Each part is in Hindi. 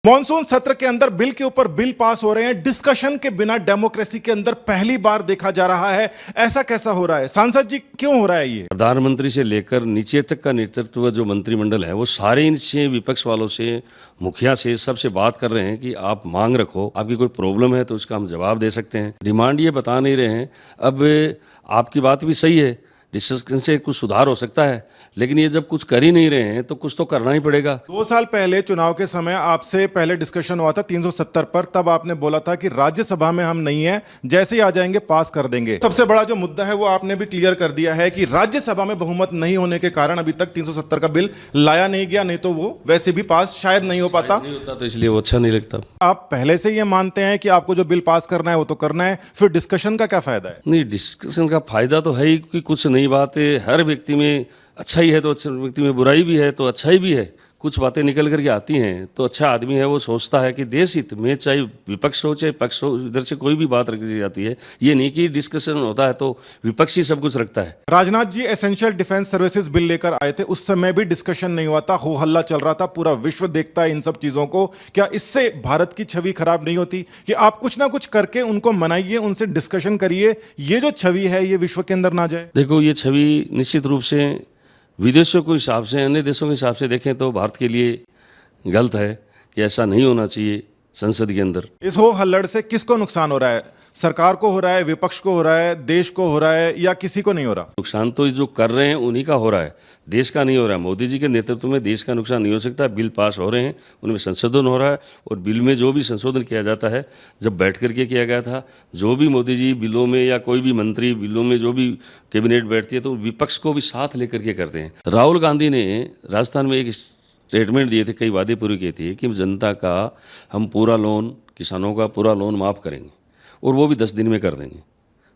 मॉनसून सत्र के अंदर बिल के ऊपर बिल पास हो रहे हैं। डिस्कशन के बिना डेमोक्रेसी के अंदर पहली बार देखा जा रहा है। ऐसा कैसा हो रहा है सांसद जी, क्यों हो रहा है ये? प्रधानमंत्री से लेकर नीचे तक का नेतृत्व जो मंत्रिमंडल है वो सारे इनसे विपक्ष वालों से, मुखिया से, सबसे बात कर रहे हैं कि आप मांग रखो, आपकी कोई प्रॉब्लम है तो उसका हम जवाब दे सकते हैं। डिमांड ये बता नहीं रहे हैं। अब आपकी बात भी सही है, डिस्कशन से कुछ सुधार हो सकता है, लेकिन ये जब कुछ कर ही नहीं रहे हैं तो कुछ तो करना ही पड़ेगा। 2 साल पहले चुनाव के समय आपसे पहले डिस्कशन हुआ था 370 पर। तब आपने बोला था कि राज्यसभा में हम नहीं है, जैसे ही आ जाएंगे पास कर देंगे। सबसे बड़ा जो मुद्दा है वो आपने भी क्लियर कर दिया है कि राज्यसभा में बहुमत नहीं होने के कारण अभी तक 370 का बिल लाया नहीं गया, नहीं तो वो वैसे भी पास शायद नहीं हो पाता। नहीं होता तो इसलिए वो अच्छा नहीं लगता। आप पहले से ये मानते हैं कि आपको जो बिल पास करना है वो तो करना है, फिर डिस्कशन का क्या फायदा है? नहीं, डिस्कशन का फायदा तो है ही कि कुछ नई बातें, हर व्यक्ति में अच्छाई है तो अच्छे व्यक्ति में बुराई भी है तो अच्छाई भी है। कुछ बातें निकल करके आती हैं तो अच्छा आदमी है वो सोचता है कि देश हित में, चाहे विपक्ष हो चाहे पक्ष हो, इधर से कोई भी बात रखी जाती है। ये नहीं कि डिस्कशन होता है तो विपक्ष ही सब कुछ रखता है। Rajnath ji essential defence services bill लेकर आए थे, उस समय भी डिस्कशन नहीं हुआ था, हो हल्ला चल रहा था, पूरा विश्व देखता है इन सब चीजों को। क्या इससे भारत की छवि खराब नहीं होती कि आप कुछ ना कुछ करके उनको मनाइए, उनसे डिस्कशन करिए, ये जो छवि है ये विश्व के अंदर ना जाए? देखो, ये छवि निश्चित रूप से विदेशों के हिसाब से, अन्य देशों के हिसाब से देखें तो भारत के लिए गलत है कि ऐसा नहीं होना चाहिए संसद के अंदर। इस हो हल्लड़ से किसको नुकसान हो रहा है? सरकार को हो रहा है, विपक्ष को हो रहा है, देश को हो रहा है, या किसी को नहीं हो रहा? नुकसान तो जो कर रहे हैं उन्हीं का हो रहा है, देश का नहीं हो रहा है। मोदी जी के नेतृत्व में देश का नुकसान नहीं हो सकता। बिल पास हो रहे हैं, उनमें संशोधन हो रहा है, और बिल में जो भी संशोधन किया जाता है, जब बैठ करके किया गया था, जो भी मोदी जी बिलों में या कोई भी मंत्री बिलों में, जो भी कैबिनेट बैठती है तो विपक्ष को भी साथ लेकर के करते हैं। राहुल गांधी ने राजस्थान में एक स्टेटमेंट दिए थे, कई वादे पूरे किए थे कि जनता का हम पूरा लोन, किसानों का पूरा लोन माफ़ करेंगे, और वो भी 10 दिन में कर देंगे।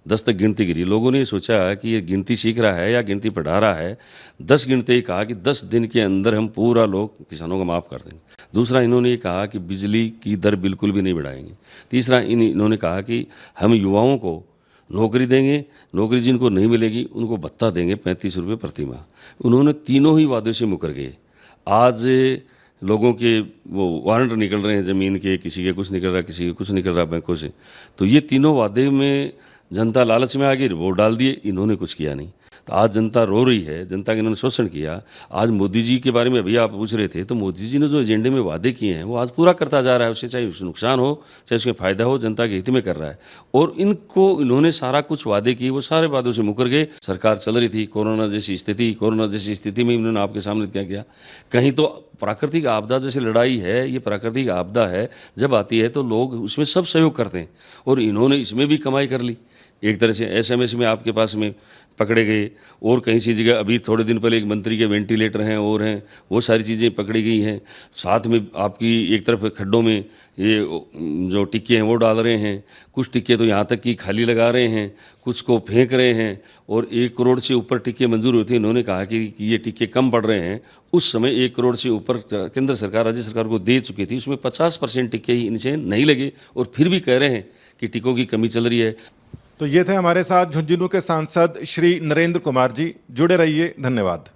10 तक गिनती गिरी। लोगों ने सोचा कि ये गिनती सीख रहा है या गिनती पढ़ा रहा है। 10 गिनते ही कहा कि 10 दिन के अंदर हम पूरा लोग किसानों को माफ़ कर देंगे। दूसरा, इन्होंने ये कहा कि बिजली की दर बिल्कुल भी नहीं बढ़ाएंगे। तीसरा, इन्होंने कहा कि हम युवाओं को नौकरी देंगे, नौकरी जिनको नहीं मिलेगी उनको भत्ता देंगे 35 रुपये प्रति माह। उन्होंने तीनों ही वादों से मुकर गए। आज लोगों के वो वारंट निकल रहे हैं ज़मीन के, किसी के कुछ निकल रहा है, किसी के कुछ निकल रहा है बैंकों से। तो ये तीनों वादे में जनता लालच में आ गई, वोट डाल दिए, इन्होंने कुछ किया नहीं। तो आज जनता रो रही है, जनता का इन्होंने शोषण किया। आज मोदी जी के बारे में अभी आप पूछ रहे थे, तो मोदी जी ने जो एजेंडे में वादे किए हैं वो आज पूरा करता जा रहा है। उससे चाहे उससे नुकसान हो चाहे उसमें फ़ायदा हो, जनता के हित में कर रहा है। और इन्होंने सारा कुछ वादे किए, वो सारे वादों से मुकर गए। सरकार चल रही थी, कोरोना जैसी स्थिति में इन्होंने आपके सामने क्या किया? कहीं तो प्राकृतिक आपदा जैसे लड़ाई है, ये प्राकृतिक आपदा है, जब आती है तो लोग उसमें सब सहयोग करते हैं, और इन्होंने इसमें भी कमाई कर ली। एक तरह से एसएमएस में आपके पास में पकड़े गए, और कहीं सी जगह अभी थोड़े दिन पहले एक मंत्री के वेंटिलेटर हैं और हैं, वो सारी चीज़ें पकड़ी गई हैं। साथ में आपकी एक तरफ खड्डों में ये जो टिक्के हैं वो डाल रहे हैं, कुछ टिक्के तो यहाँ तक कि खाली लगा रहे हैं, कुछ को फेंक रहे हैं, और 1 करोड़ से ऊपर टिक्के मंजूर होते हैं। इन्होंने कहा कि ये टिक्के कम पड़ रहे हैं। उस समय 1 करोड़ से ऊपर केंद्र सरकार राज्य सरकार को दे चुकी थी, उसमें 50% टिक्के ही इनसे नहीं लगे, और फिर भी कह रहे हैं कि टिक्कों की कमी चल रही है। तो ये थे हमारे साथ झुंझुनू के सांसद श्री नरेंद्र कुमार जी। जुड़े रहिए, धन्यवाद।